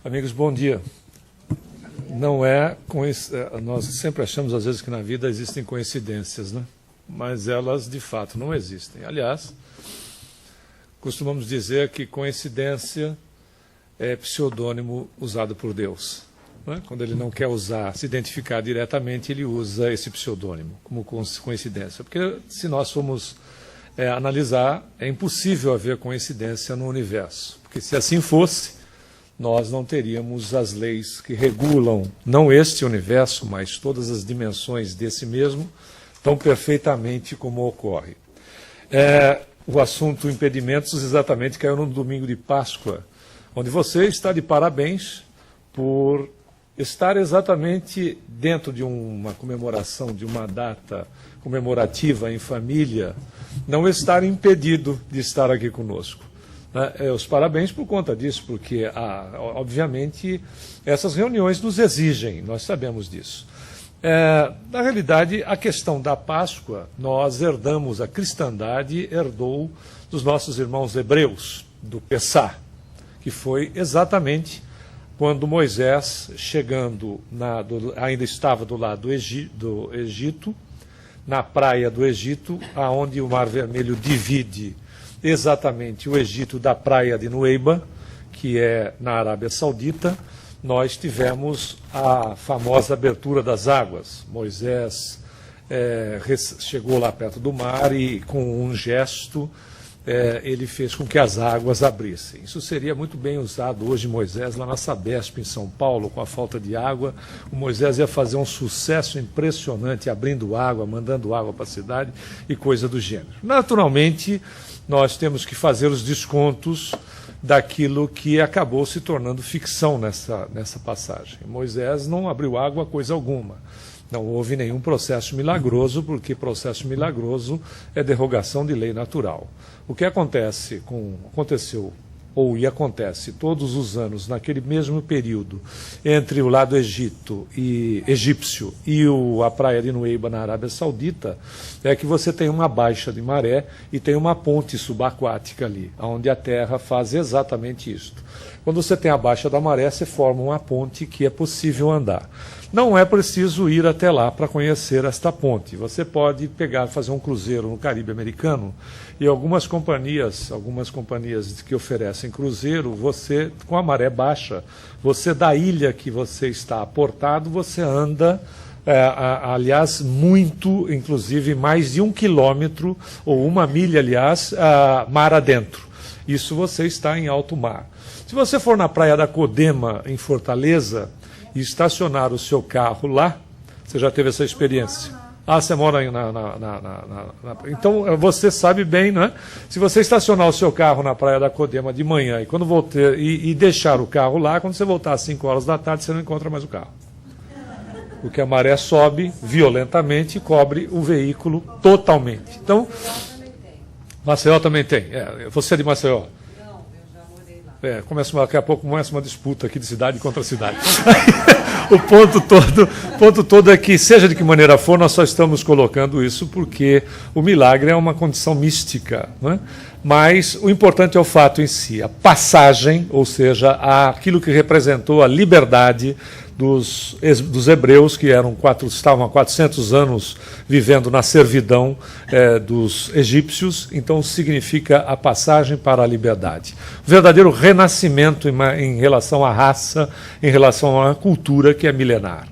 Amigos, bom dia. Não nós sempre achamos às vezes que na vida existem coincidências, né? Mas elas de fato não existem. Aliás, costumamos dizer que coincidência é pseudônimo usado por Deus, né? Quando ele não quer se identificar diretamente, ele usa esse pseudônimo como coincidência. Porque se nós formos analisar, é impossível haver coincidência no universo. Porque se assim fosse, nós não teríamos as leis que regulam, não este universo, mas todas as dimensões desse mesmo, tão perfeitamente como ocorre. O assunto impedimentos exatamente caiu no domingo de Páscoa, onde você está de parabéns por estar exatamente dentro de uma comemoração, de uma data comemorativa em família, não estar impedido de estar aqui conosco. Os parabéns por conta disso, porque, obviamente, essas reuniões nos exigem, nós sabemos disso. Na realidade, a questão da Páscoa, nós herdamos, a cristandade herdou dos nossos irmãos hebreus, do Pessá, que foi exatamente quando Moisés, chegando, ainda estava do lado do Egito, na praia do Egito, aonde o Mar Vermelho divide exatamente o Egito da praia de Nueiba, que é na Arábia Saudita. Nós tivemos a famosa abertura das águas. Moisés chegou lá perto do mar e, com um gesto, ele fez com que as águas abrissem. Isso seria muito bem usado hoje, Moisés, lá na Sabesp, em São Paulo, com a falta de água. O Moisés ia fazer um sucesso impressionante, abrindo água, mandando água para a cidade e coisa do gênero. Naturalmente, nós temos que fazer os descontos daquilo que acabou se tornando ficção nessa passagem. Moisés não abriu água coisa alguma. Não houve nenhum processo milagroso, porque processo milagroso é derrogação de lei natural. O que aconteceu e acontece todos os anos, naquele mesmo período, entre o lado egípcio e a praia de Nueiba, na Arábia Saudita, é que você tem uma baixa de maré e tem uma ponte subaquática ali, onde a terra faz exatamente isto. Quando você tem a baixa da maré, você forma uma ponte que é possível andar. Não é preciso ir até lá para conhecer esta ponte. Você pode fazer um cruzeiro no Caribe americano, e algumas companhias que oferecem cruzeiro, você, com a maré baixa, você da ilha que você está aportado, você anda, aliás, muito, inclusive mais de 1 quilômetro, ou 1 milha, aliás, mar adentro. Isso você está em alto mar. Se você for na praia da Codema, em Fortaleza, e estacionar o seu carro lá, você já teve essa experiência? Você mora aí Então, você sabe bem, né? Se você estacionar o seu carro na praia da Codema de manhã e deixar o carro lá, quando você voltar às 5 horas da tarde, você não encontra mais o carro. Porque a maré sobe violentamente e cobre o veículo totalmente. Então, Maceió também tem. Você é de Maceió? Daqui a pouco começa uma disputa aqui de cidade contra cidade. O ponto todo é que, seja de que maneira for, nós só estamos colocando isso porque o milagre é uma condição mística, né? Mas o importante é o fato em si, a passagem, ou seja, aquilo que representou a liberdade dos hebreus, que estavam há 400 anos vivendo na servidão dos egípcios. Então significa a passagem para a liberdade. O verdadeiro renascimento em relação à raça, em relação à cultura que é milenar.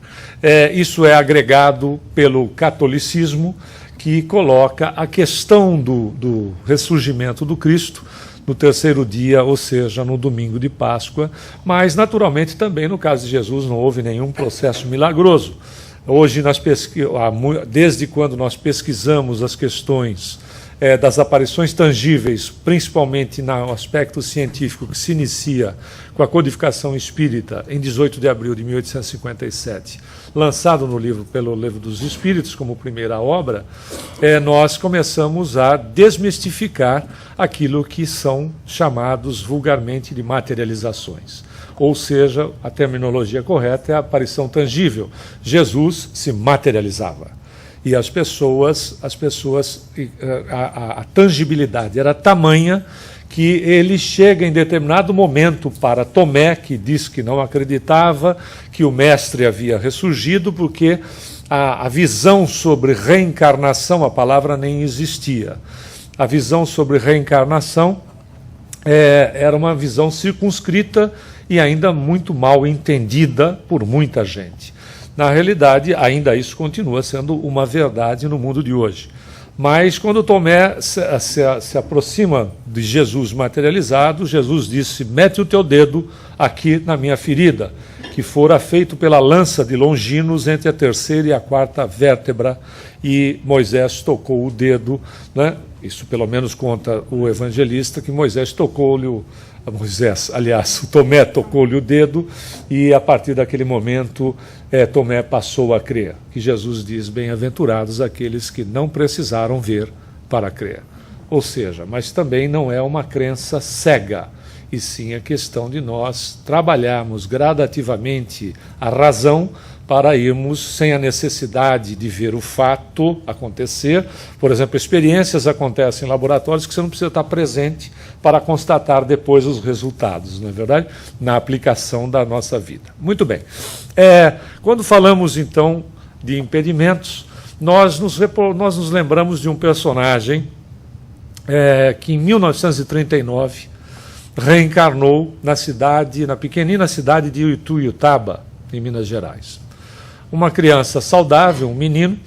Isso é agregado pelo catolicismo, que coloca a questão do ressurgimento do Cristo no terceiro dia, ou seja, no domingo de Páscoa, mas naturalmente também no caso de Jesus não houve nenhum processo milagroso. Hoje, desde quando nós pesquisamos as questões das aparições tangíveis, principalmente no aspecto científico, que se inicia com a codificação espírita em 18 de abril de 1857, lançado pelo Livro dos Espíritos como primeira obra, nós começamos a desmistificar aquilo que são chamados vulgarmente de materializações. Ou seja, a terminologia correta é a aparição tangível. Jesus se materializava. E a tangibilidade era tamanha que ele chega em determinado momento para Tomé, que diz que não acreditava que o mestre havia ressurgido, porque a visão sobre reencarnação, a palavra nem existia. A visão sobre reencarnação era uma visão circunscrita e ainda muito mal entendida por muita gente. Na realidade, ainda isso continua sendo uma verdade no mundo de hoje. Mas quando Tomé se aproxima de Jesus materializado, Jesus disse: mete o teu dedo aqui na minha ferida, que fora feito pela lança de Longinos entre a terceira e a quarta vértebra, e Moisés tocou o dedo, né? Isso pelo menos conta o evangelista, que Moisés tocou-lhe o Tomé tocou-lhe o dedo, e a partir daquele momento Tomé passou a crer. Que Jesus diz: bem-aventurados aqueles que não precisaram ver para crer. Ou seja, mas também não é uma crença cega, e sim a questão de nós trabalharmos gradativamente a razão para irmos sem a necessidade de ver o fato acontecer. Por exemplo, experiências acontecem em laboratórios que você não precisa estar presente para constatar depois os resultados, não é verdade? Na aplicação da nossa vida. Muito bem. Quando falamos, então, de impedimentos, nós nos lembramos de um personagem que, em 1939, reencarnou na pequenina cidade de Ituiutaba, em Minas Gerais. Uma criança saudável, um menino,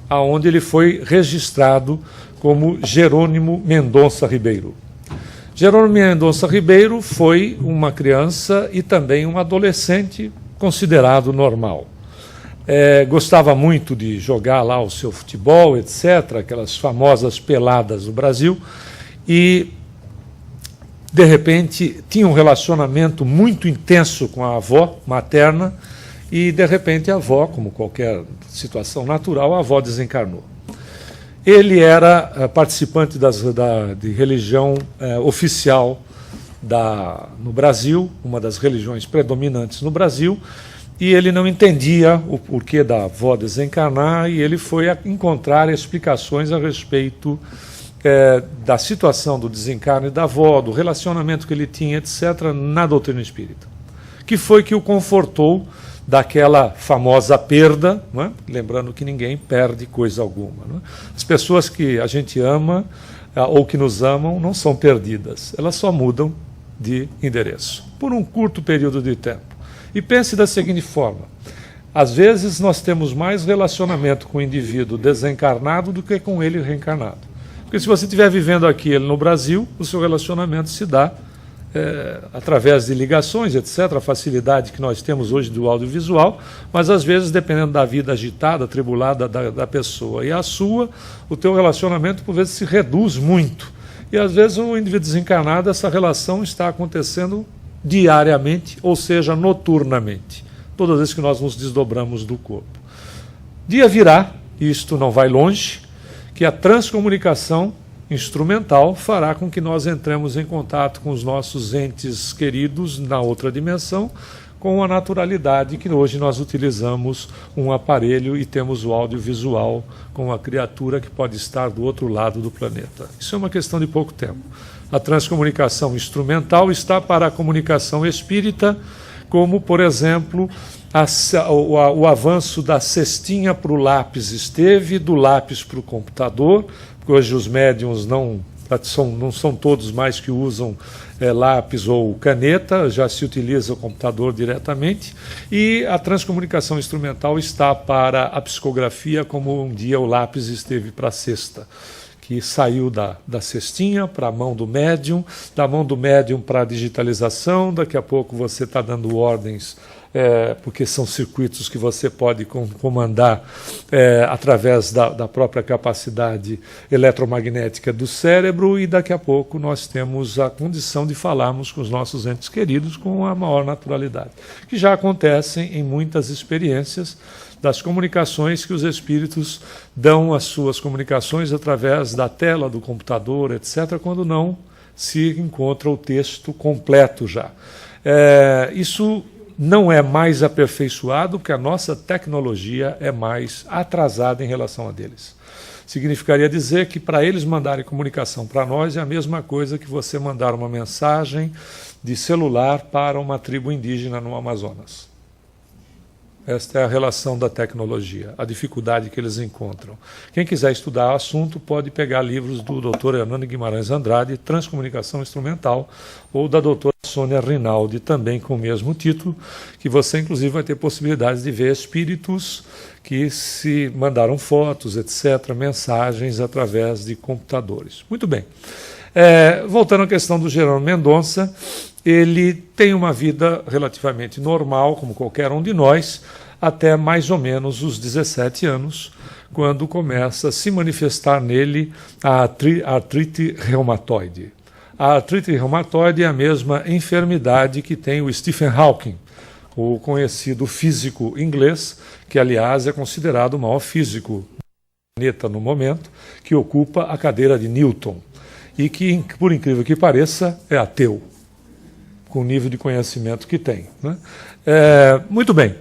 aonde ele foi registrado como Jerônimo Mendonça Ribeiro. Jerônimo Mendonça Ribeiro foi uma criança e também um adolescente considerado normal. Gostava muito de jogar lá o seu futebol, etc., aquelas famosas peladas do Brasil, e, de repente, tinha um relacionamento muito intenso com a avó materna, e, de repente, a avó, como qualquer situação natural, a avó desencarnou. Ele era participante de religião oficial no Brasil, uma das religiões predominantes no Brasil, e ele não entendia o porquê da avó desencarnar, e ele foi encontrar explicações a respeito da situação do desencarne da avó, do relacionamento que ele tinha, etc., na doutrina espírita. Que foi que o confortou daquela famosa perda, não é? Lembrando que ninguém perde coisa alguma. Não é? As pessoas que a gente ama ou que nos amam não são perdidas, elas só mudam de endereço, por um curto período de tempo. E pense da seguinte forma: às vezes nós temos mais relacionamento com o indivíduo desencarnado do que com ele reencarnado. Porque se você estiver vivendo aqui ele no Brasil, o seu relacionamento se dá através de ligações, etc., a facilidade que nós temos hoje do audiovisual, mas às vezes, dependendo da vida agitada, atribulada da pessoa e a sua, o teu relacionamento, por vezes, se reduz muito. E às vezes, o indivíduo desencarnado, essa relação está acontecendo diariamente, ou seja, noturnamente, todas as vezes que nós nos desdobramos do corpo. Dia virá, e isto não vai longe, que a transcomunicação instrumental fará com que nós entremos em contato com os nossos entes queridos na outra dimensão, com a naturalidade que hoje nós utilizamos um aparelho e temos o audiovisual com a criatura que pode estar do outro lado do planeta. Isso é uma questão de pouco tempo. A transcomunicação instrumental está para a comunicação espírita, como, por exemplo, o avanço da cestinha para o lápis esteve, do lápis para o computador, porque hoje os médiuns não são todos mais que usam lápis ou caneta, já se utiliza o computador diretamente, e a transcomunicação instrumental está para a psicografia, como um dia o lápis esteve para a cesta, que saiu da cestinha para a mão do médium, da mão do médium para a digitalização. Daqui a pouco você está dando ordens, porque são circuitos que você pode comandar através da própria capacidade eletromagnética do cérebro, e daqui a pouco nós temos a condição de falarmos com os nossos entes queridos com a maior naturalidade, que já acontecem em muitas experiências das comunicações que os espíritos dão às suas comunicações através da tela do computador, etc., quando não se encontra o texto completo já. Isso não é mais aperfeiçoado, porque a nossa tecnologia é mais atrasada em relação a deles. Significaria dizer que para eles mandarem comunicação para nós é a mesma coisa que você mandar uma mensagem de celular para uma tribo indígena no Amazonas. Esta é a relação da tecnologia, a dificuldade que eles encontram. Quem quiser estudar o assunto pode pegar livros do Dr. Hernando Guimarães Andrade, Transcomunicação Instrumental, ou da doutora Sônia Rinaldi, também com o mesmo título, que você inclusive vai ter possibilidades de ver espíritos que se mandaram fotos, etc., mensagens através de computadores. Muito bem. Voltando à questão do Jerônimo Mendonça, ele tem uma vida relativamente normal, como qualquer um de nós, até mais ou menos os 17 anos, quando começa a se manifestar nele a artrite reumatoide. A artrite reumatoide é a mesma enfermidade que tem o Stephen Hawking, o conhecido físico inglês, que, aliás, é considerado o maior físico do planeta no momento, que ocupa a cadeira de Newton, e que, por incrível que pareça, é ateu, com o nível de conhecimento que tem, né? Muito bem.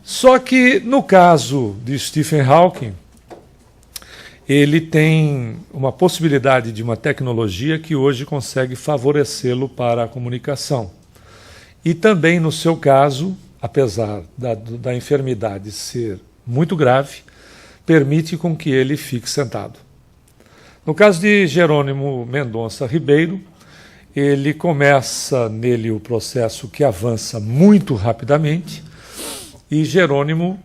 Só que, no caso de Stephen Hawking, ele tem uma possibilidade de uma tecnologia que hoje consegue favorecê-lo para a comunicação. E também, no seu caso, apesar da enfermidade ser muito grave, permite com que ele fique sentado. No caso de Jerônimo Mendonça Ribeiro, ele começa nele o processo que avança muito rapidamente, e Jerônimo,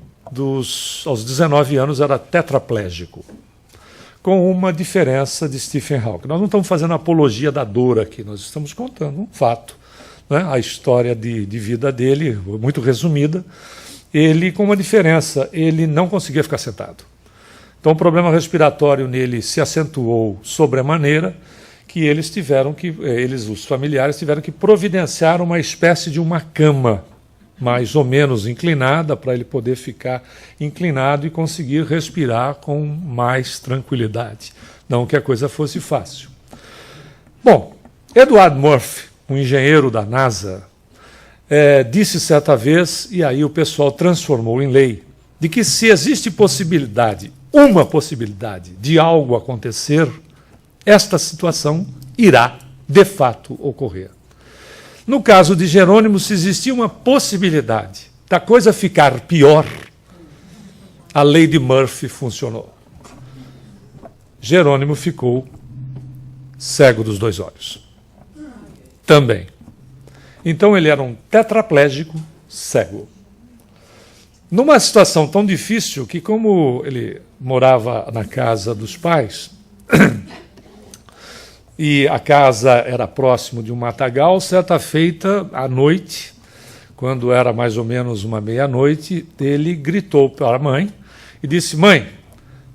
aos 19 anos, era tetraplégico, com uma diferença de Stephen Hawking. Nós não estamos fazendo apologia da dor aqui, nós estamos contando um fato, né? A história de vida dele, muito resumida. Ele, com uma diferença, ele não conseguia ficar sentado. Então o problema respiratório nele se acentuou sobremaneira, que os familiares tiveram que providenciar uma espécie de uma cama mais ou menos inclinada para ele poder ficar inclinado e conseguir respirar com mais tranquilidade. Não que a coisa fosse fácil. Bom, Edward Murphy, um engenheiro da NASA, disse certa vez, e aí o pessoal transformou em lei, de que se existe uma possibilidade de algo acontecer, esta situação irá, de fato, ocorrer. No caso de Jerônimo, se existia uma possibilidade da coisa ficar pior, a lei de Murphy funcionou. Jerônimo ficou cego dos 2 olhos. Também. Então ele era um tetraplégico cego. Numa situação tão difícil que, como ele morava na casa dos pais, e a casa era próximo de um matagal, certa feita, à noite, quando era mais ou menos uma meia-noite, ele gritou para a mãe e disse: "Mãe,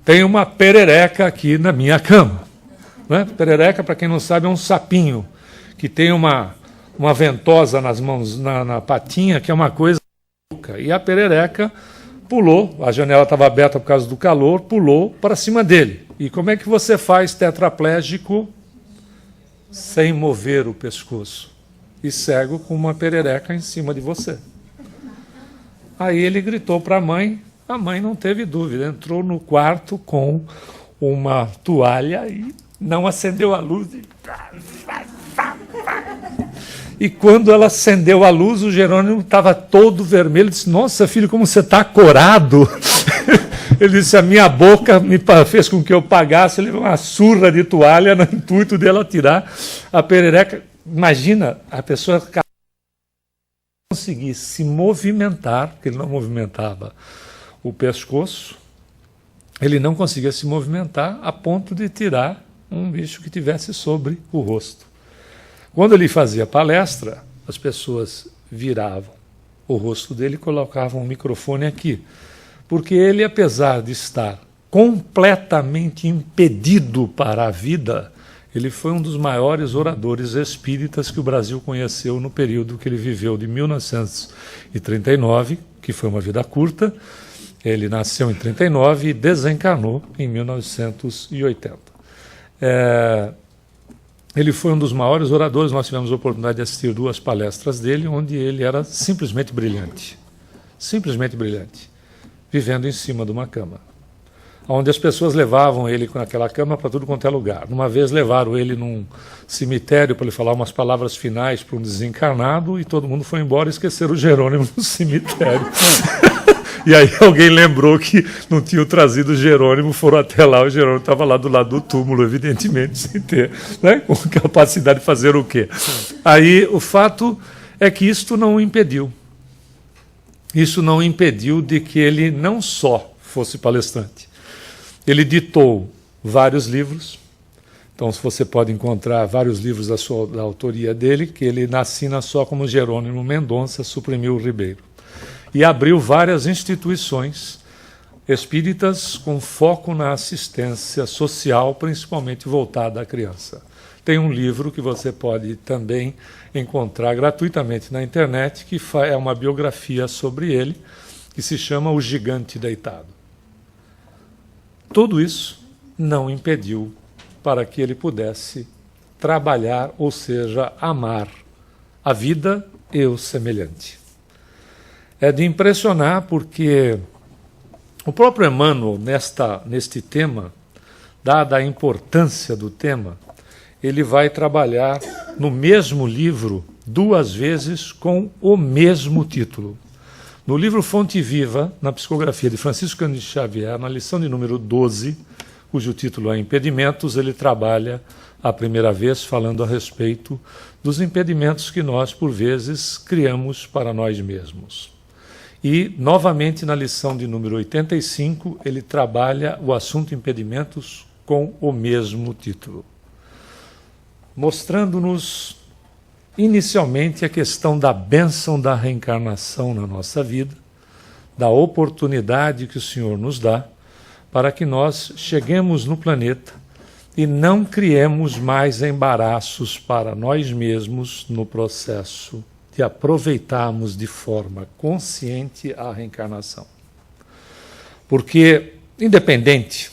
tem uma perereca aqui na minha cama." Né? Perereca, para quem não sabe, é um sapinho que tem uma ventosa nas mãos, na patinha, que é uma coisa louca. E a perereca pulou, a janela estava aberta por causa do calor, pulou para cima dele. E como é que você faz tetraplégico sem mover o pescoço? E cego com uma perereca em cima de você. Aí ele gritou para a mãe não teve dúvida, entrou no quarto com uma toalha e não acendeu a luz. E quando ela acendeu a luz, o Jerônimo estava todo vermelho, disse: "Nossa, filho, como você está corado." Ele disse: "A minha boca me fez com que eu pagasse." Ele levou uma surra de toalha no intuito dela tirar a perereca. Imagina, a pessoa conseguir se movimentar, porque ele não movimentava o pescoço, ele não conseguia se movimentar a ponto de tirar um bicho que tivesse sobre o rosto. Quando ele fazia palestra, as pessoas viravam o rosto dele e colocavam um microfone aqui, porque ele, apesar de estar completamente impedido para a vida, ele foi um dos maiores oradores espíritas que o Brasil conheceu no período que ele viveu, de 1939, que foi uma vida curta. Ele nasceu em 1939 e desencarnou em 1980. Ele foi um dos maiores oradores. Nós tivemos a oportunidade de assistir 2 palestras dele, onde ele era simplesmente brilhante, vivendo em cima de uma cama. onde as pessoas levavam ele com aquela cama para tudo quanto é lugar. Uma vez levaram ele num cemitério para ele falar umas palavras finais para um desencarnado e todo mundo foi embora e esqueceram o Jerônimo no cemitério. E aí alguém lembrou que não tinham trazido o Jerônimo, foram até lá, o Jerônimo estava lá do lado do túmulo, evidentemente, sem ter, né, com capacidade de fazer o quê? Aí o fato é que isto não o impediu. Isso não impediu de que ele não só fosse palestrante. Ele ditou vários livros, então você pode encontrar vários livros da autoria dele, que ele assina só como Jerônimo Mendonça Suprimiu Ribeiro. E abriu várias instituições espíritas com foco na assistência social, principalmente voltada à criança. Tem um livro que você pode também encontrar gratuitamente na internet, que é uma biografia sobre ele, que se chama O Gigante Deitado. Tudo isso não impediu para que ele pudesse trabalhar, ou seja, amar a vida e o semelhante. É de impressionar porque o próprio Emmanuel, neste tema, dada a importância do tema, ele vai trabalhar no mesmo livro 2 vezes com o mesmo título. No livro Fonte Viva, na psicografia de Francisco Cândido Xavier, na lição de número 12, cujo título é Impedimentos, ele trabalha a primeira vez falando a respeito dos impedimentos que nós, por vezes, criamos para nós mesmos. E, novamente, na lição de número 85, ele trabalha o assunto impedimentos com o mesmo título, mostrando-nos, inicialmente, a questão da bênção da reencarnação na nossa vida, da oportunidade que o Senhor nos dá para que nós cheguemos no planeta e não criemos mais embaraços para nós mesmos no processo de aproveitarmos de forma consciente a reencarnação. Porque, independente,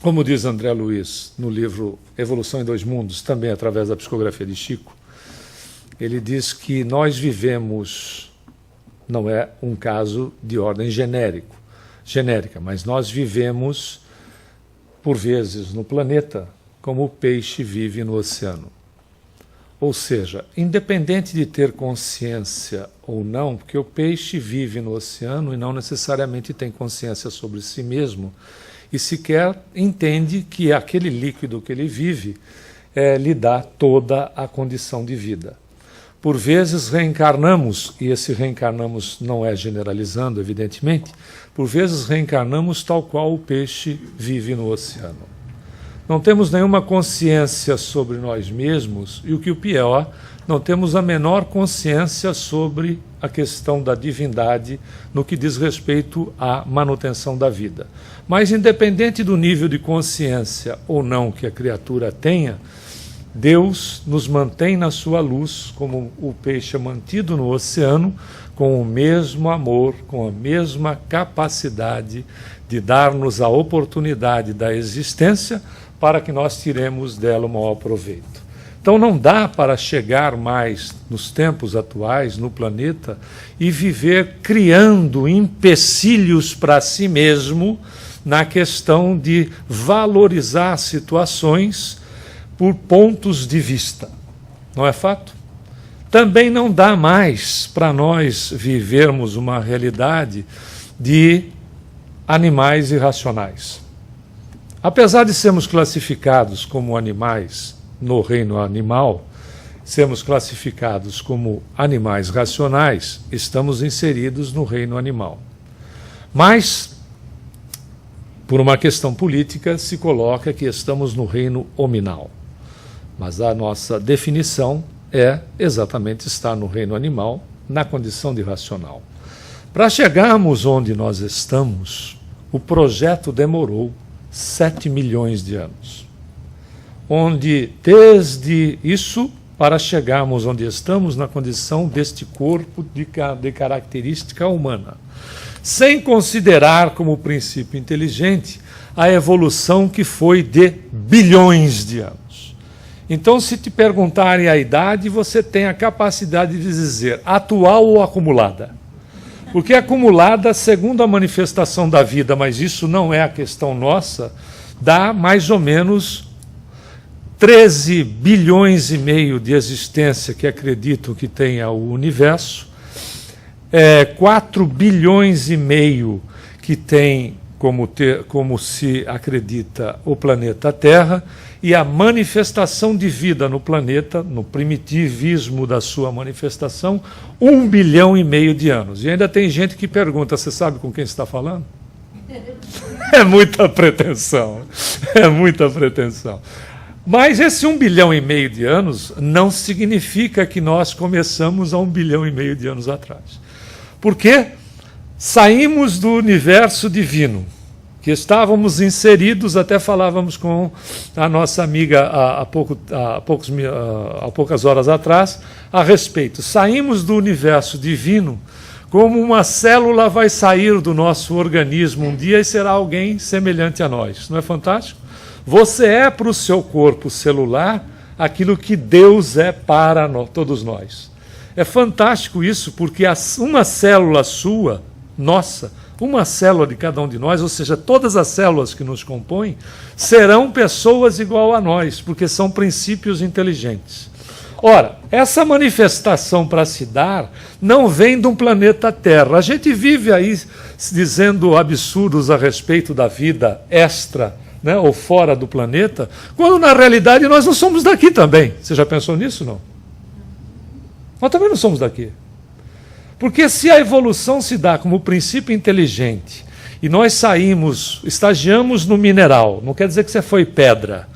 como diz André Luiz no livro Evolução em Dois Mundos, também através da psicografia de Chico, ele diz que nós vivemos, não é um caso de ordem genérica, mas nós vivemos, por vezes, no planeta, como o peixe vive no oceano. Ou seja, independente de ter consciência ou não, porque o peixe vive no oceano e não necessariamente tem consciência sobre si mesmo, e sequer entende que aquele líquido que ele vive lhe dá toda a condição de vida. Por vezes reencarnamos, e esse reencarnamos não é generalizando, evidentemente, por vezes reencarnamos tal qual o peixe vive no oceano. Não temos nenhuma consciência sobre nós mesmos e, o que o pior, não temos a menor consciência sobre a questão da divindade no que diz respeito à manutenção da vida. Mas, independente do nível de consciência ou não que a criatura tenha, Deus nos mantém na sua luz, como o peixe é mantido no oceano, com o mesmo amor, com a mesma capacidade de dar-nos a oportunidade da existência para que nós tiremos dela o maior proveito. Então não dá para chegar mais nos tempos atuais, no planeta, e viver criando empecilhos para si mesmo na questão de valorizar situações por pontos de vista. Não é fato? Também não dá mais para nós vivermos uma realidade de animais irracionais. Apesar de sermos classificados como animais no reino animal, sermos classificados como animais racionais, estamos inseridos no reino animal. Mas, por uma questão política, se coloca que estamos no reino hominal. Mas a nossa definição é exatamente estar no reino animal, na condição de racional. Para chegarmos onde nós estamos, o projeto demorou 7 milhões de anos. Onde, desde isso, para chegarmos onde estamos, na condição deste corpo de característica humana, sem considerar como princípio inteligente a evolução que foi de bilhões de anos. Então, se te perguntarem a idade, você tem a capacidade de dizer atual ou acumulada. Porque acumulada, segundo a manifestação da vida, mas isso não é a questão nossa, dá mais ou menos 13 bilhões e meio de existência que acreditam que tenha o universo, 4 bilhões e meio que tem como se acredita o planeta Terra, e a manifestação de vida no planeta, no primitivismo da sua manifestação, 1 bilhão e meio de anos. E ainda tem gente que pergunta, você sabe com quem está falando? É muita pretensão, é muita pretensão. Mas esse 1 bilhão e meio de anos não significa que nós começamos há 1 bilhão e meio de anos atrás. Porque saímos do universo divino, que estávamos inseridos, até falávamos com a nossa amiga há poucas horas atrás, a respeito. Saímos do universo divino como uma célula vai sair do nosso organismo um dia e será alguém semelhante a nós. Não é fantástico? Você é para o seu corpo celular aquilo que Deus é para todos nós. É fantástico isso, porque uma célula sua, nossa, uma célula de cada um de nós, ou seja, todas as células que nos compõem, serão pessoas igual a nós, porque são princípios inteligentes. Ora, essa manifestação para se dar não vem de um planeta Terra. A gente vive aí dizendo absurdos a respeito da vida extra, né, ou fora do planeta, quando na realidade nós não somos daqui também. Você já pensou nisso, não? Nós também não somos daqui. Porque se a evolução se dá como princípio inteligente, e nós estagiamos no mineral, não quer dizer que você foi pedra,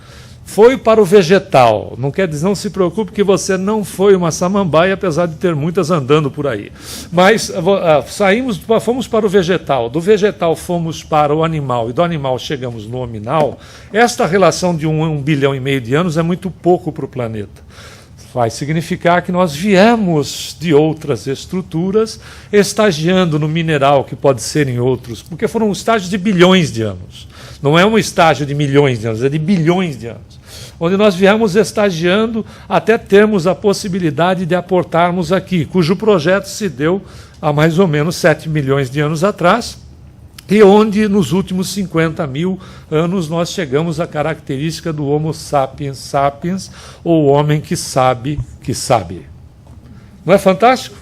foi para o vegetal, não quer dizer, não se preocupe que você não foi uma samambaia, apesar de ter muitas andando por aí. Mas fomos para o vegetal, do vegetal fomos para o animal, e do animal chegamos no hominal. Esta relação de 1 bilhão e meio de anos é muito pouco para o planeta. Vai significar que nós viemos de outras estruturas, estagiando no mineral, que pode ser em outros, porque foram estágios de bilhões de anos. Não é um estágio de milhões de anos, é de bilhões de anos. Onde nós viemos estagiando até termos a possibilidade de aportarmos aqui, cujo projeto se deu há mais ou menos 7 milhões de anos atrás, e onde nos últimos 50 mil anos nós chegamos à característica do Homo sapiens sapiens, ou homem que sabe que sabe. Não é fantástico?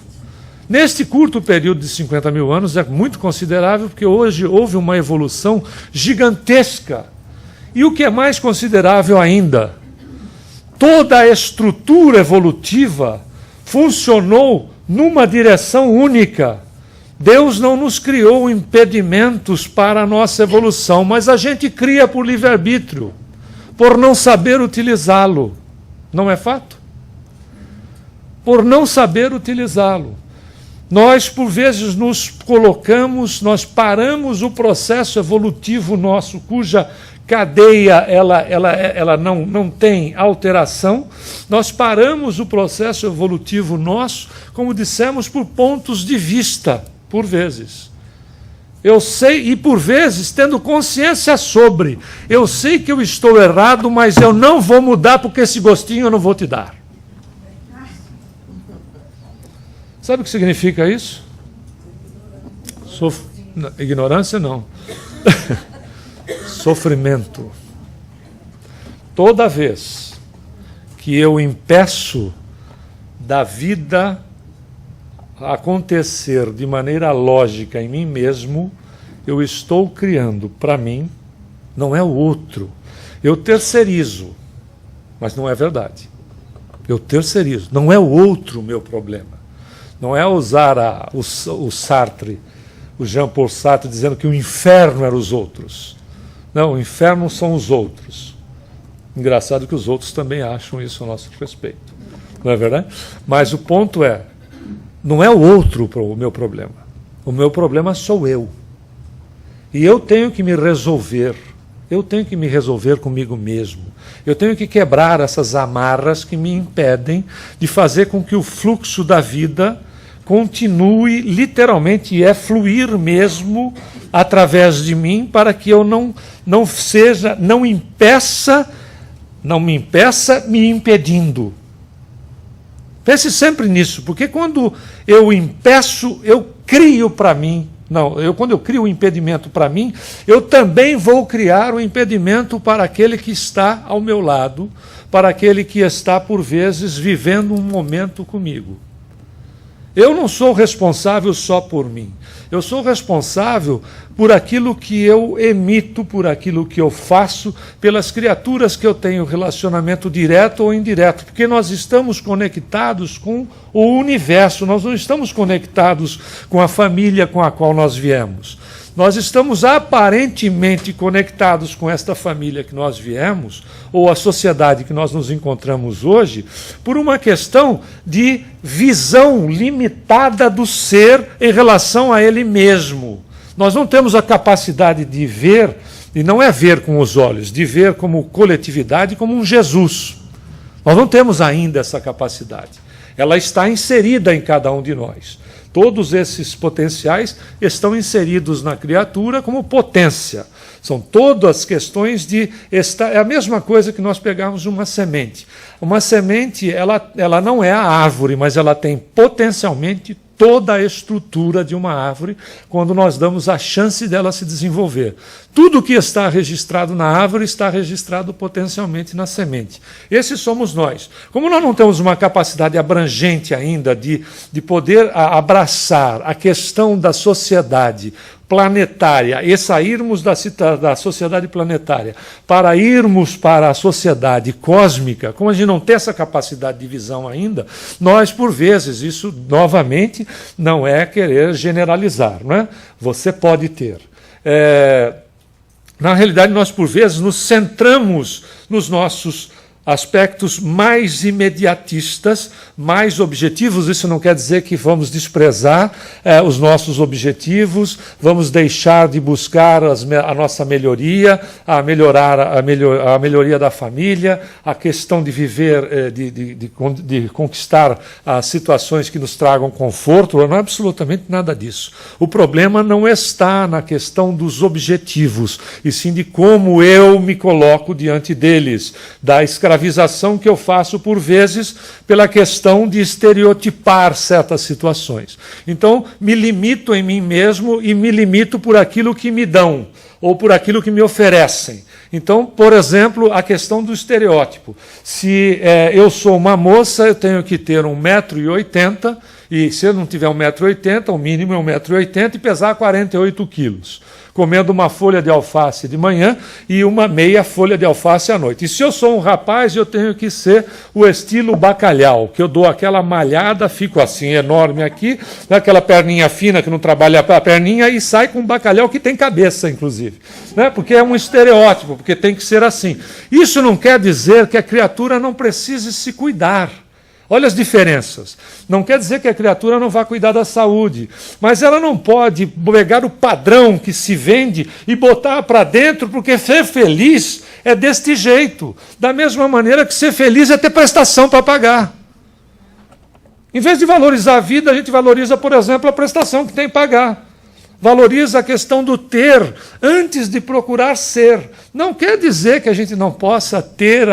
Neste curto período de 50 mil anos é muito considerável, porque hoje houve uma evolução gigantesca. E o que é mais considerável ainda, toda a estrutura evolutiva funcionou numa direção única. Deus não nos criou impedimentos para a nossa evolução, mas a gente cria por livre-arbítrio, por não saber utilizá-lo. Não é fato? Por não saber utilizá-lo. Nós, por vezes, nos colocamos, nós paramos o processo evolutivo nosso, cuja cadeia ela não tem alteração. Nós paramos o processo evolutivo nosso, como dissemos, por pontos de vista. Por vezes. Eu sei, e por vezes, tendo consciência sobre, eu sei que eu estou errado, mas eu não vou mudar porque esse gostinho eu não vou te dar. Sabe o que significa isso? Ignorância não. Sofrimento. Toda vez que eu impeço da vida acontecer de maneira lógica em mim mesmo, eu estou criando para mim, não é o outro. Eu terceirizo, mas não é verdade. Eu terceirizo, não é o outro o meu problema. Não é usar o Sartre, o Jean-Paul Sartre, dizendo que o inferno eram os outros. Não, o inferno são os outros. Engraçado que os outros também acham isso a nosso respeito. Não é verdade? Mas o ponto é, não é o outro o meu problema. O meu problema sou eu. E eu tenho que me resolver. Eu tenho que me resolver comigo mesmo. Eu tenho que quebrar essas amarras que me impedem de fazer com que o fluxo da vida continue literalmente, e fluir mesmo através de mim, para que eu não me impeça me impedindo. Pense sempre nisso, porque quando eu impeço, eu crio para mim. Não, quando eu crio um impedimento para mim, eu também vou criar um impedimento para aquele que está ao meu lado, para aquele que está, por vezes, vivendo um momento comigo. Eu não sou responsável só por mim. Eu sou responsável por aquilo que eu emito, por aquilo que eu faço, pelas criaturas que eu tenho relacionamento direto ou indireto, porque nós estamos conectados com o universo, nós não estamos conectados com a família com a qual nós viemos. Nós estamos aparentemente conectados com esta família que nós viemos, ou a sociedade que nós nos encontramos hoje, por uma questão de visão limitada do ser em relação a ele mesmo. Nós não temos a capacidade de ver, e não é ver com os olhos, de ver como coletividade, como um Jesus. Nós não temos ainda essa capacidade. Ela está inserida em cada um de nós. Todos esses potenciais estão inseridos na criatura como potência. São todas questões de... É a mesma coisa que nós pegarmos uma semente. Uma semente, ela não é a árvore, mas ela tem potencialmente toda a estrutura de uma árvore quando nós damos a chance dela se desenvolver. Tudo que está registrado na árvore está registrado potencialmente na semente. Esses somos nós. Como nós não temos uma capacidade abrangente ainda de poder abraçar a questão da sociedade planetária e sairmos da sociedade planetária para irmos para a sociedade cósmica, como a gente não tem essa capacidade de visão ainda, nós, por vezes, isso, novamente, não é querer generalizar, não é? Você pode ter. Na realidade, nós, por vezes, nos centramos nos nossos aspectos mais imediatistas, mais objetivos. Isso não quer dizer que vamos desprezar os nossos objetivos, vamos deixar de buscar a nossa melhoria, a melhoria da família, a questão de viver, de conquistar as situações que nos tragam conforto. Não é absolutamente nada disso. O problema não está na questão dos objetivos, e sim de como eu me coloco diante deles, da escravização que eu faço, por vezes, pela questão de estereotipar certas situações. Então, me limito em mim mesmo e me limito por aquilo que me dão, ou por aquilo que me oferecem. Então, por exemplo, a questão do estereótipo. Se eu sou uma moça, eu tenho que ter 1,80 m, e se eu não tiver 1,80 m, o mínimo é 1,80 m e pesar 48 quilos. Comendo uma folha de alface de manhã e uma meia folha de alface à noite. E se eu sou um rapaz, eu tenho que ser o estilo bacalhau, que eu dou aquela malhada, fico assim, enorme aqui, aquela perninha fina que não trabalha a perninha, e sai com um bacalhau que tem cabeça, inclusive. Né? Porque é um estereótipo, porque tem que ser assim. Isso não quer dizer que a criatura não precise se cuidar. Olha as diferenças. Não quer dizer que a criatura não vá cuidar da saúde, mas ela não pode pegar o padrão que se vende e botar para dentro, porque ser feliz é deste jeito. Da mesma maneira que ser feliz é ter prestação para pagar. Em vez de valorizar a vida, a gente valoriza, por exemplo, a prestação que tem que pagar. Valoriza a questão do ter antes de procurar ser. Não quer dizer que a gente não possa ter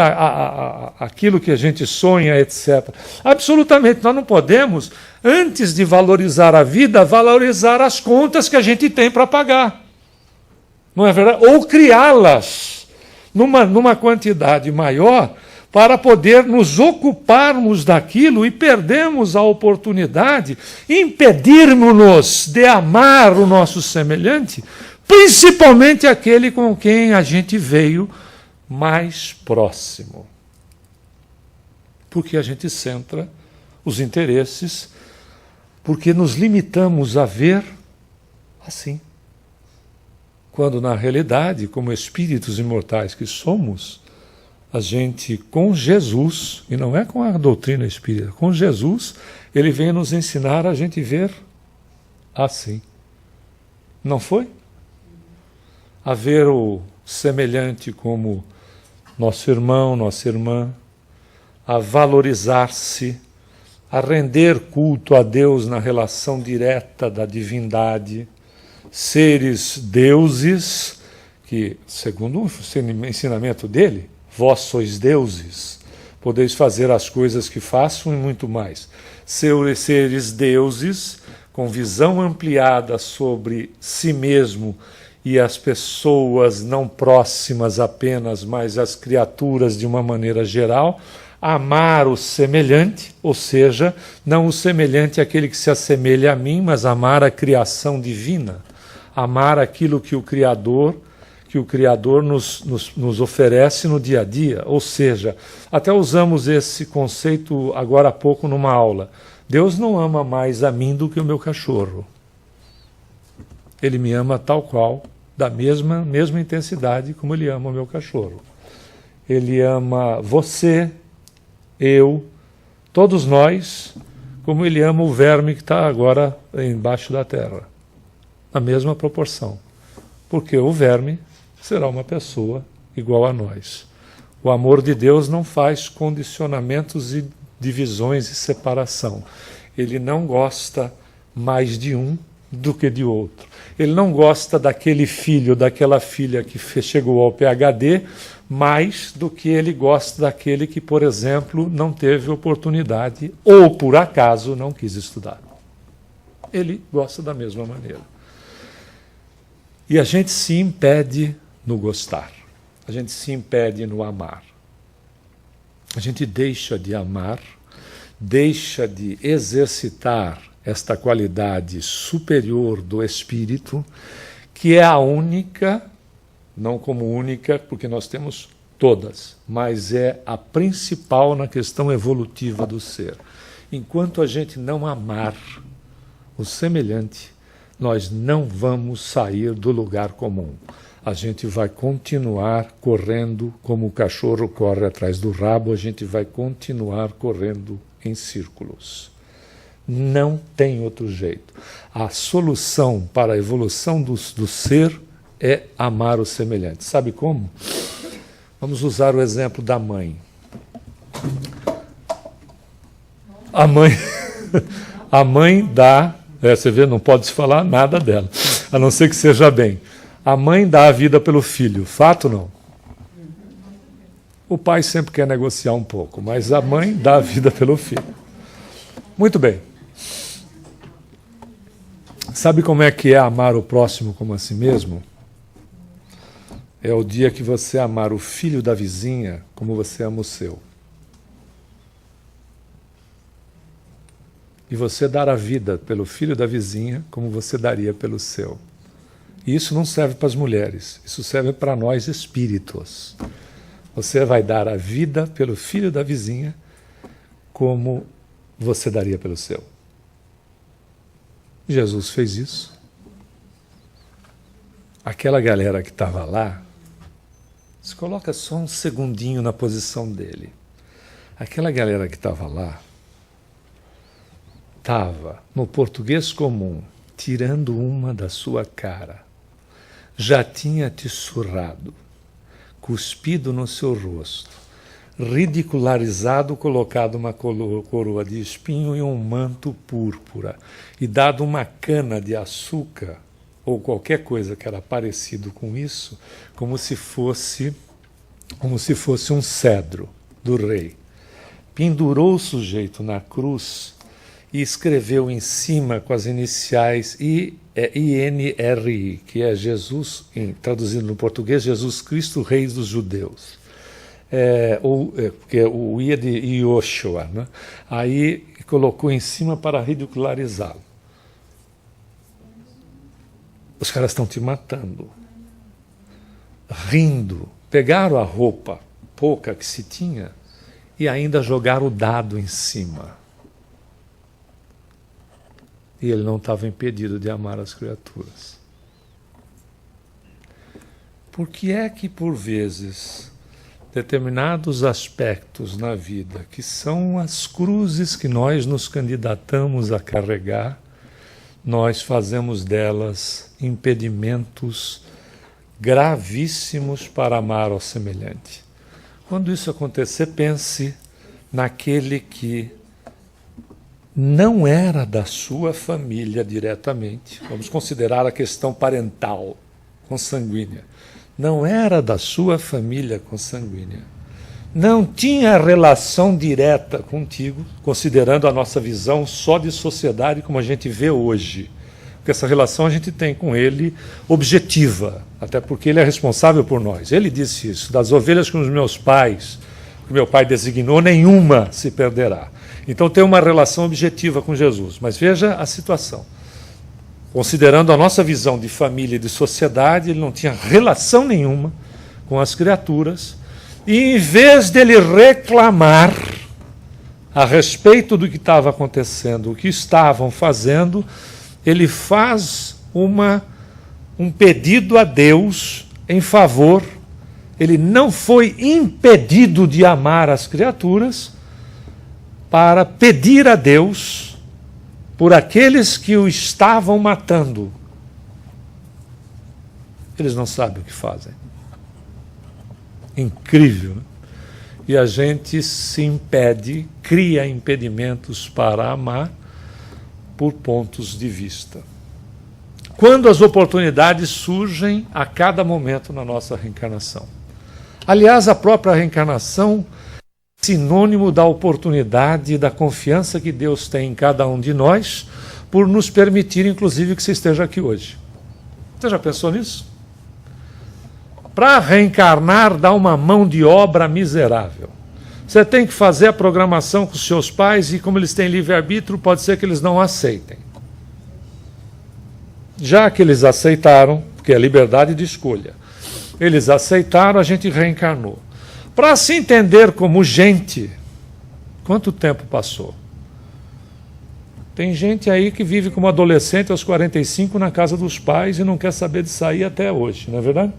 aquilo que a gente sonha, etc. Absolutamente, nós não podemos, antes de valorizar a vida, valorizar as contas que a gente tem para pagar. Não é verdade? Ou criá-las numa quantidade maior, para poder nos ocuparmos daquilo e perdemos a oportunidade, impedirmos-nos de amar o nosso semelhante, principalmente aquele com quem a gente veio mais próximo. Porque a gente centra os interesses, porque nos limitamos a ver assim. Quando, na realidade, como espíritos imortais que somos, a gente, com Jesus, e não é com a doutrina espírita, com Jesus, ele vem nos ensinar a gente ver assim. Não foi? A ver o semelhante como nosso irmão, nossa irmã, a valorizar-se, a render culto a Deus na relação direta da divindade, seres deuses, que, segundo o ensinamento dele, vós sois deuses, podeis fazer as coisas que faço e muito mais. Seres deuses, com visão ampliada sobre si mesmo e as pessoas não próximas apenas, mas as criaturas de uma maneira geral, amar o semelhante, ou seja, não o semelhante àquele que se assemelha a mim, mas amar a criação divina, amar aquilo que o Criador nos oferece no dia a dia. Ou seja, até usamos esse conceito agora há pouco numa aula. Deus não ama mais a mim do que o meu cachorro. Ele me ama tal qual, da mesma intensidade como ele ama o meu cachorro. Ele ama você, eu, todos nós, como ele ama o verme que está agora embaixo da terra. Na mesma proporção. Porque o verme será uma pessoa igual a nós. O amor de Deus não faz condicionamentos e divisões e separação. Ele não gosta mais de um do que de outro. Ele não gosta daquele filho, daquela filha que chegou ao PhD, mais do que ele gosta daquele que, por exemplo, não teve oportunidade ou, por acaso, não quis estudar. Ele gosta da mesma maneira. E a gente se impede no gostar. A gente se impede no amar. A gente deixa de amar, deixa de exercitar esta qualidade superior do espírito, que é a única, não como única, porque nós temos todas, mas é a principal na questão evolutiva do ser. Enquanto a gente não amar o semelhante, nós não vamos sair do lugar comum. A gente vai continuar correndo como o cachorro corre atrás do rabo, a gente vai continuar correndo em círculos. Não tem outro jeito. A solução para a evolução do ser é amar o semelhante. Sabe como? Vamos usar o exemplo da mãe. A mãe dá... você vê, não pode se falar nada dela, a não ser que seja bem. A mãe dá a vida pelo filho, fato não? O pai sempre quer negociar um pouco, mas a mãe dá a vida pelo filho. Muito bem. Sabe como é que é amar o próximo como a si mesmo? É o dia que você amar o filho da vizinha como você ama o seu. E você dar a vida pelo filho da vizinha como você daria pelo seu. E isso não serve para as mulheres, isso serve para nós espíritos. Você vai dar a vida pelo filho da vizinha como você daria pelo seu. Jesus fez isso. Aquela galera que estava lá, se coloca só um segundinho na posição dele. Aquela galera que estava lá, estava, no português comum, tirando uma da sua cara. Já tinha te surrado, cuspido no seu rosto, ridicularizado, colocado uma coroa de espinho e um manto púrpura, e dado uma cana de açúcar, ou qualquer coisa que era parecido com isso, como se fosse um cedro do rei. Pendurou o sujeito na cruz e escreveu em cima com as iniciais INRI, que é Jesus, traduzindo no português, Jesus Cristo, Rei dos Judeus. Porque o I é de Yoshua, né? Aí colocou em cima para ridicularizá-lo. Os caras estão te matando. Rindo. Pegaram a roupa pouca que se tinha e ainda jogaram o dado em cima. E ele não estava impedido de amar as criaturas. Por que é que, por vezes, determinados aspectos na vida, que são as cruzes que nós nos candidatamos a carregar, nós fazemos delas impedimentos gravíssimos para amar ao semelhante? Quando isso acontecer, pense naquele que não era da sua família diretamente. Vamos considerar a questão parental, consanguínea. Não era da sua família consanguínea, não tinha relação direta contigo, considerando a nossa visão só de sociedade como a gente vê hoje. Porque essa relação a gente tem com ele objetiva, até porque ele é responsável por nós. Ele disse isso: das ovelhas que os meus pais, que meu pai designou, nenhuma se perderá. Então tem uma relação objetiva com Jesus. Mas veja a situação. Considerando a nossa visão de família e de sociedade, ele não tinha relação nenhuma com as criaturas. E em vez dele reclamar a respeito do que estava acontecendo, o que estavam fazendo, ele faz um pedido a Deus em favor. Ele não foi impedido de amar as criaturas para pedir a Deus por aqueles que o estavam matando. Eles não sabem o que fazem. Incrível, né? E a gente se impede, cria impedimentos para amar por pontos de vista. Quando as oportunidades surgem a cada momento na nossa reencarnação. Aliás, a própria reencarnação é sinônimo da oportunidade e da confiança que Deus tem em cada um de nós, por nos permitir, inclusive, que você esteja aqui hoje. Você já pensou nisso? Para reencarnar, dá uma mão de obra miserável. Você tem que fazer a programação com os seus pais e, como eles têm livre-arbítrio, pode ser que eles não aceitem. Já que eles aceitaram, porque é liberdade de escolha, eles aceitaram, a gente reencarnou. Para se entender como gente, quanto tempo passou? Tem gente aí que vive como adolescente aos 45 na casa dos pais e não quer saber de sair até hoje, não é verdade?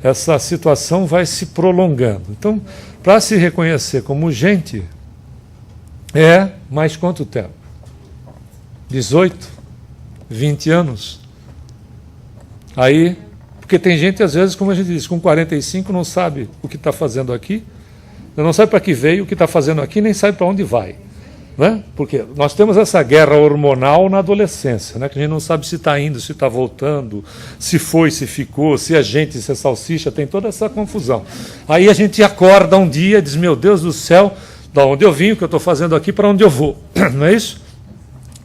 Essa situação vai se prolongando. Então, para se reconhecer como gente, mais quanto tempo? 18? 20 anos? Aí, porque tem gente, às vezes, como a gente diz, com 45 não sabe o que está fazendo aqui, não sabe para que veio, o que está fazendo aqui, nem sabe para onde vai. Né? Porque nós temos essa guerra hormonal na adolescência, né? Que a gente não sabe se está indo, se está voltando, se foi, se ficou, se é gente, se é salsicha, tem toda essa confusão. Aí a gente acorda um dia e diz, meu Deus do céu, da onde eu vim, o que eu estou fazendo aqui, para onde eu vou. Não é isso?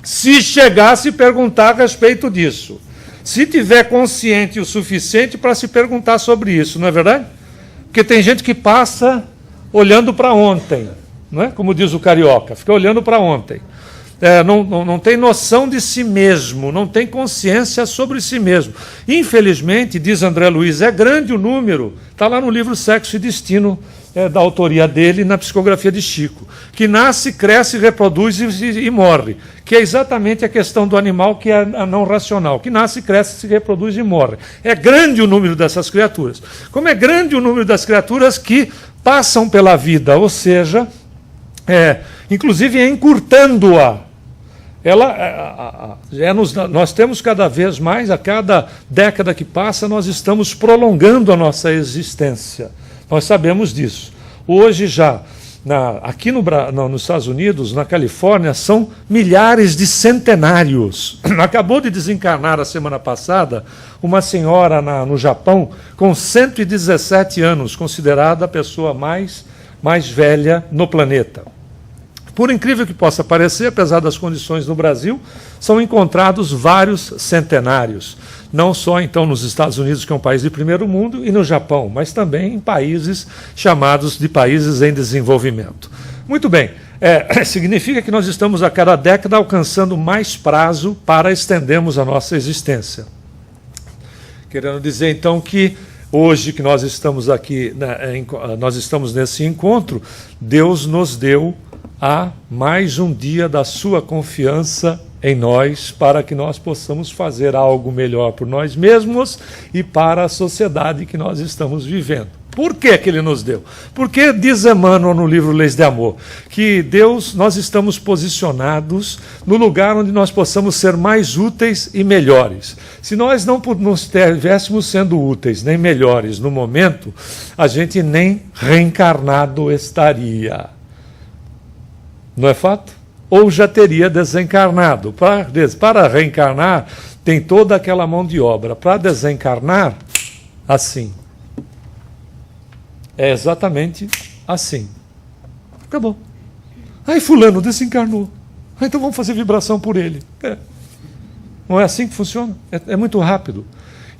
Se chegasse a perguntar a respeito disso, se tiver consciente o suficiente para se perguntar sobre isso, não é verdade? Porque tem gente que passa olhando para ontem, não é? Como diz o carioca, fica olhando para ontem. Não tem noção de si mesmo, não tem consciência sobre si mesmo. Infelizmente, diz André Luiz, é grande o número, está lá no livro Sexo e Destino, da autoria dele, na psicografia de Chico, que nasce, cresce, reproduz e morre, que é exatamente a questão do animal, que é a não racional, que nasce, cresce, se reproduz e morre. É grande o número dessas criaturas. Como é grande o número das criaturas que passam pela vida, ou seja, inclusive encurtando-a. Nós temos cada vez mais, a cada década que passa, nós estamos prolongando a nossa existência. Nós sabemos disso. Hoje já, aqui nos Estados Unidos, na Califórnia, são milhares de centenários. Acabou de desencarnar a semana passada uma senhora no Japão com 117 anos, considerada a pessoa mais velha no planeta. Por incrível que possa parecer, apesar das condições no Brasil, são encontrados vários centenários. Não só, então, nos Estados Unidos, que é um país de primeiro mundo, e no Japão, mas também em países chamados de países em desenvolvimento. Muito bem, significa que nós estamos a cada década alcançando mais prazo para estendermos a nossa existência. Querendo dizer, então, que hoje que nós estamos aqui, nós estamos nesse encontro, Deus nos deu a mais um dia da sua confiança em nós, para que nós possamos fazer algo melhor por nós mesmos e para a sociedade que nós estamos vivendo. Por que ele nos deu? Porque diz Emmanuel no livro Leis de Amor, que nós estamos posicionados no lugar onde nós possamos ser mais úteis e melhores. Se nós não estivéssemos sendo úteis nem melhores no momento, a gente nem reencarnado estaria. Não é fato? Ou já teria desencarnado. Para reencarnar, tem toda aquela mão de obra. Para desencarnar, assim. É exatamente assim. Acabou. Aí fulano desencarnou. Então vamos fazer vibração por ele. Não é assim que funciona? É muito rápido.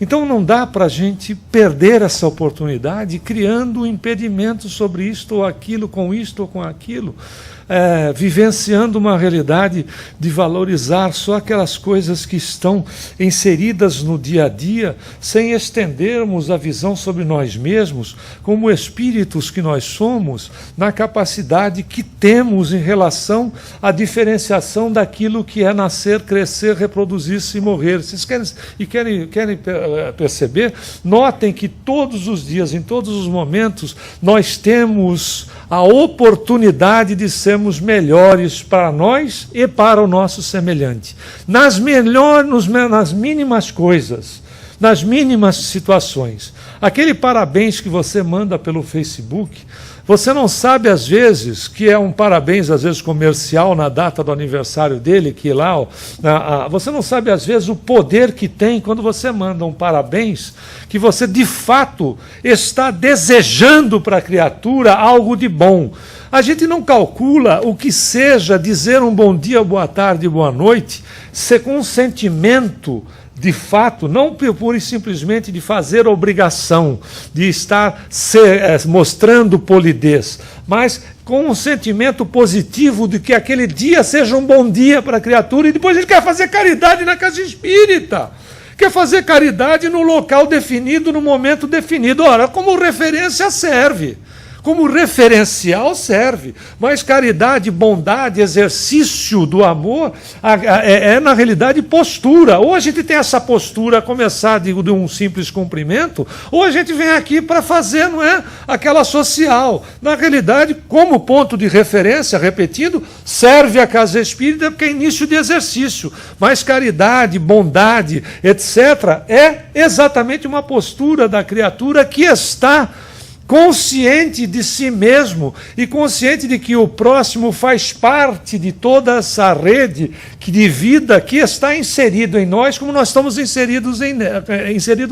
Então não dá para a gente perder essa oportunidade criando impedimentos sobre isto ou aquilo, com isto ou com aquilo, vivenciando uma realidade de valorizar só aquelas coisas que estão inseridas no dia a dia, sem estendermos a visão sobre nós mesmos, como espíritos que nós somos, na capacidade que temos em relação à diferenciação daquilo que é nascer, crescer, reproduzir-se e morrer. Vocês querem perceber? Notem que todos os dias, em todos os momentos, nós temos a oportunidade de sermos melhores para nós e para o nosso semelhante. Nas mínimas coisas, nas mínimas situações. Aquele parabéns que você manda pelo Facebook, você não sabe às vezes que é um parabéns às vezes comercial na data do aniversário dele, que lá, você não sabe às vezes o poder que tem quando você manda um parabéns, que você de fato está desejando para a criatura algo de bom. A gente não calcula o que seja dizer um bom dia, boa tarde, boa noite, ser com um sentimento de fato, não pura e simplesmente de fazer obrigação, de estar mostrando polidez, mas com um sentimento positivo de que aquele dia seja um bom dia para a criatura, e depois ele quer fazer caridade na casa espírita. Quer fazer caridade no local definido, no momento definido. Ora, como referência serve. Como referencial serve, mas caridade, bondade, exercício do amor na realidade postura. Ou a gente tem essa postura a começar de um simples cumprimento, ou a gente vem aqui para fazer, não é, aquela social. Na realidade, como ponto de referência, repetindo, serve a casa espírita porque é início de exercício, mas caridade, bondade, etc., é exatamente uma postura da criatura que está consciente de si mesmo e consciente de que o próximo faz parte de toda essa rede de vida que está inserido em nós, como nós estamos inseridos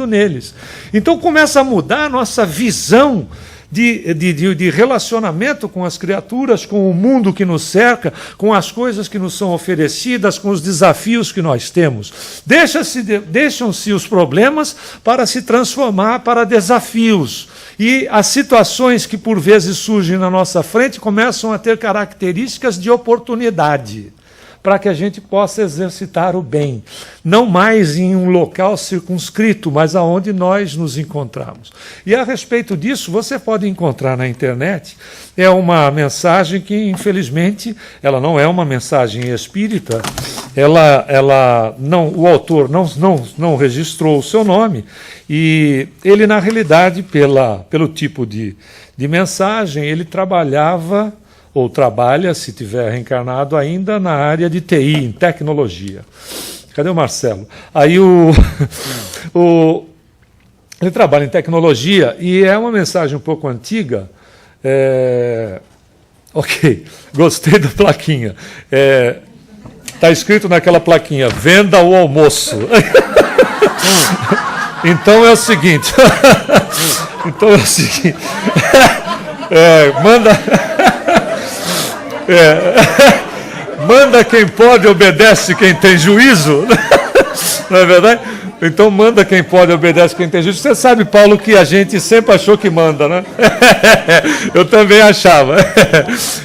neles. Então começa a mudar a nossa visão de relacionamento com as criaturas, com o mundo que nos cerca, com as coisas que nos são oferecidas, com os desafios que nós temos. Deixam-se os problemas para se transformar para desafios. E as situações que por vezes surgem na nossa frente começam a ter características de oportunidade, para que a gente possa exercitar o bem, não mais em um local circunscrito, mas aonde nós nos encontramos. E a respeito disso, você pode encontrar na internet, é uma mensagem que, infelizmente, ela não é uma mensagem espírita, o autor não registrou o seu nome, e ele, na realidade, pelo tipo de mensagem, ele trabalhava ou trabalha, se tiver reencarnado ainda, na área de TI, em tecnologia. Cadê o Marcelo? Aí ele trabalha em tecnologia e é uma mensagem um pouco antiga. Ok, gostei da plaquinha. Está escrito naquela plaquinha, venda o almoço. Então é o seguinte. Manda quem pode, obedece quem tem juízo. Não é verdade? Então manda quem pode, obedece quem tem juízo. Você sabe, Paulo, que a gente sempre achou que manda, né? Eu também achava.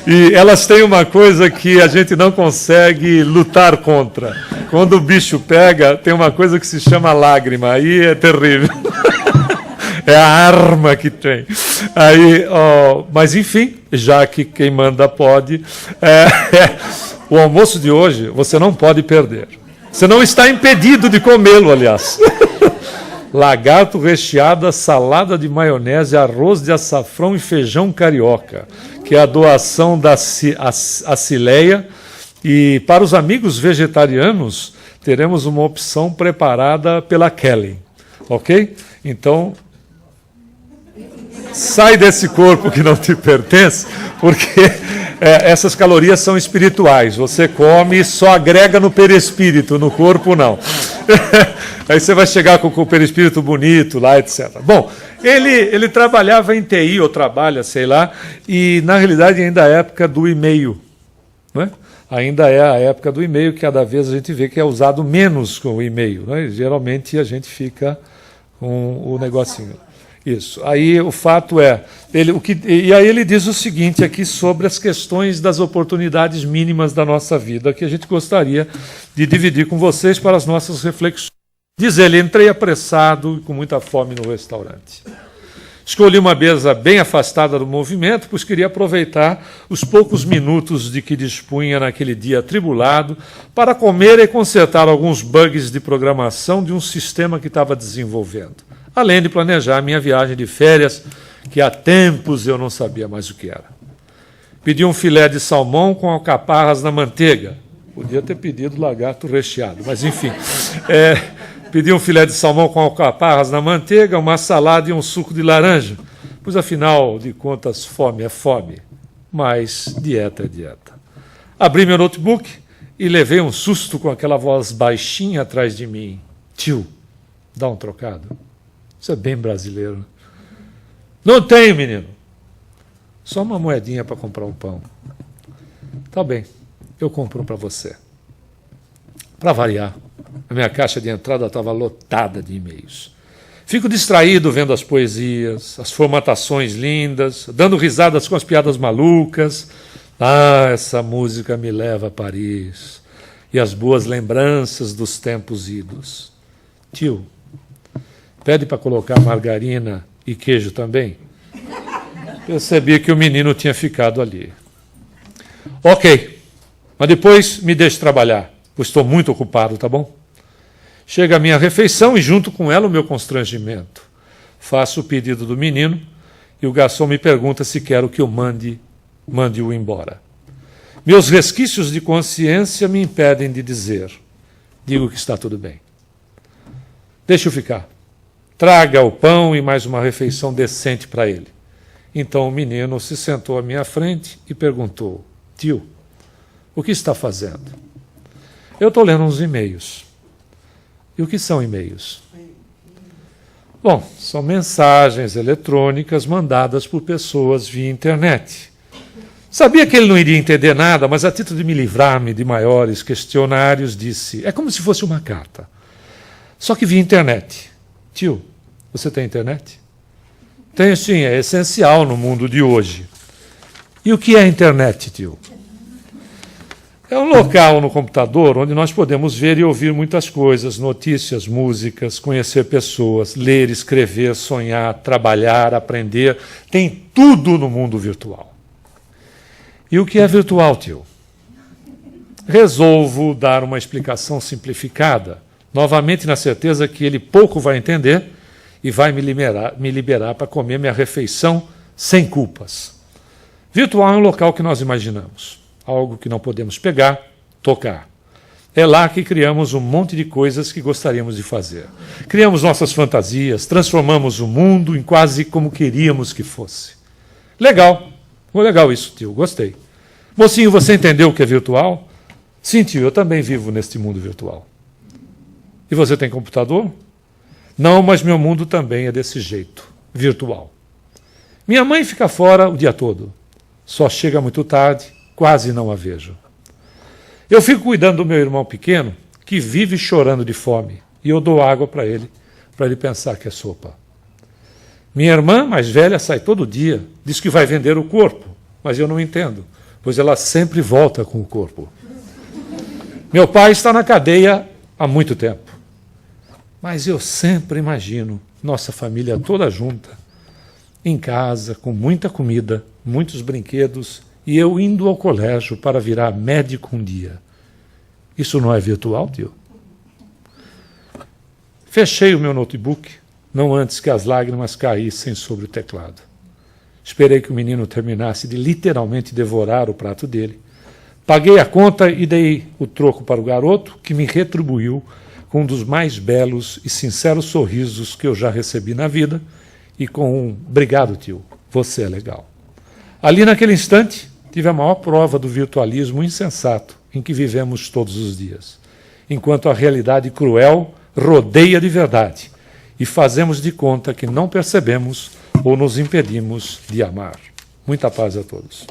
E elas têm uma coisa que a gente não consegue lutar contra. Quando o bicho pega, tem uma coisa que se chama lágrima. Aí é terrível. É a arma que tem. Aí, mas enfim, já que quem manda pode, o almoço de hoje você não pode perder. Você não está impedido de comê-lo, aliás. Lagarto recheado, salada de maionese, arroz de açafrão e feijão carioca, que é a doação da Cileia. E para os amigos vegetarianos, teremos uma opção preparada pela Kelly. Ok? Então, sai desse corpo que não te pertence, porque essas calorias são espirituais. Você come e só agrega no perispírito, no corpo não. Aí você vai chegar com o perispírito bonito lá, etc. Bom, Ele trabalhava em TI, ou trabalha, sei lá, e na realidade ainda é a época do e-mail. Não é? Ainda é a época do e-mail, que cada vez a gente vê que é usado menos com o e-mail. Não é? Geralmente a gente fica com o negocinho. Isso. Aí o fato é, e aí ele diz o seguinte aqui sobre as questões das oportunidades mínimas da nossa vida, que a gente gostaria de dividir com vocês para as nossas reflexões. Diz ele: entrei apressado e com muita fome no restaurante. Escolhi uma mesa bem afastada do movimento, pois queria aproveitar os poucos minutos de que dispunha naquele dia atribulado para comer e consertar alguns bugs de programação de um sistema que estava desenvolvendo, além de planejar minha viagem de férias, que há tempos eu não sabia mais o que era. Pedi um filé de salmão com alcaparras na manteiga. Podia ter pedido lagarto recheado, mas enfim. Pedi um filé de salmão com alcaparras na manteiga, uma salada e um suco de laranja, pois, afinal de contas, fome é fome, mas dieta é dieta. Abri meu notebook e levei um susto com aquela voz baixinha atrás de mim. Tio, dá um trocado. Isso é bem brasileiro. Não tenho, menino. Só uma moedinha para comprar um pão. Tá bem, eu compro um para você. Para variar, a minha caixa de entrada estava lotada de e-mails. Fico distraído vendo as poesias, as formatações lindas, dando risadas com as piadas malucas. Ah, essa música me leva a Paris. E as boas lembranças dos tempos idos. Tio, pede para colocar margarina e queijo também? Percebi que o menino tinha ficado ali. Ok, mas depois me deixe trabalhar, pois estou muito ocupado, tá bom? Chega a minha refeição e junto com ela o meu constrangimento. Faço o pedido do menino e o garçom me pergunta se quero que eu mande-o embora. Meus resquícios de consciência me impedem de dizer. Digo que está tudo bem. Deixe-o ficar. Traga o pão e mais uma refeição decente para ele. Então o menino se sentou à minha frente e perguntou: tio, o que está fazendo? Eu estou lendo uns e-mails. E o que são e-mails? Bom, são mensagens eletrônicas mandadas por pessoas via internet. Sabia que ele não iria entender nada, mas a título de me livrar-me de maiores questionários, disse: é como se fosse uma carta. Só que via internet. Tio, você tem internet? Tenho sim, é essencial no mundo de hoje. E o que é a internet, tio? É um local no computador onde nós podemos ver e ouvir muitas coisas, notícias, músicas, conhecer pessoas, ler, escrever, sonhar, trabalhar, aprender. Tem tudo no mundo virtual. E o que é virtual, tio? Resolvo dar uma explicação simplificada, novamente na certeza que ele pouco vai entender e vai me liberar para comer minha refeição sem culpas. Virtual é um local que nós imaginamos. Algo que não podemos pegar, tocar. É lá que criamos um monte de coisas que gostaríamos de fazer. Criamos nossas fantasias, transformamos o mundo em quase como queríamos que fosse. Legal. Legal isso, tio. Gostei. Mocinho, você entendeu o que é virtual? Sim, tio, eu também vivo neste mundo virtual. E você tem computador? Não, mas meu mundo também é desse jeito, virtual. Minha mãe fica fora o dia todo. Só chega muito tarde. Quase não a vejo. Eu fico cuidando do meu irmão pequeno, que vive chorando de fome, e eu dou água para ele pensar que é sopa. Minha irmã mais velha sai todo dia, diz que vai vender o corpo, mas eu não entendo, pois ela sempre volta com o corpo. Meu pai está na cadeia há muito tempo, mas eu sempre imagino nossa família toda junta, em casa, com muita comida, muitos brinquedos, e eu indo ao colégio para virar médico um dia. Isso não é virtual, tio? Fechei o meu notebook, não antes que as lágrimas caíssem sobre o teclado. Esperei que o menino terminasse de literalmente devorar o prato dele. Paguei a conta e dei o troco para o garoto, que me retribuiu com um dos mais belos e sinceros sorrisos que eu já recebi na vida e com um "obrigado, tio, você é legal". Ali naquele instante, tive a maior prova do virtualismo insensato em que vivemos todos os dias, enquanto a realidade cruel rodeia de verdade e fazemos de conta que não percebemos ou nos impedimos de amar. Muita paz a todos.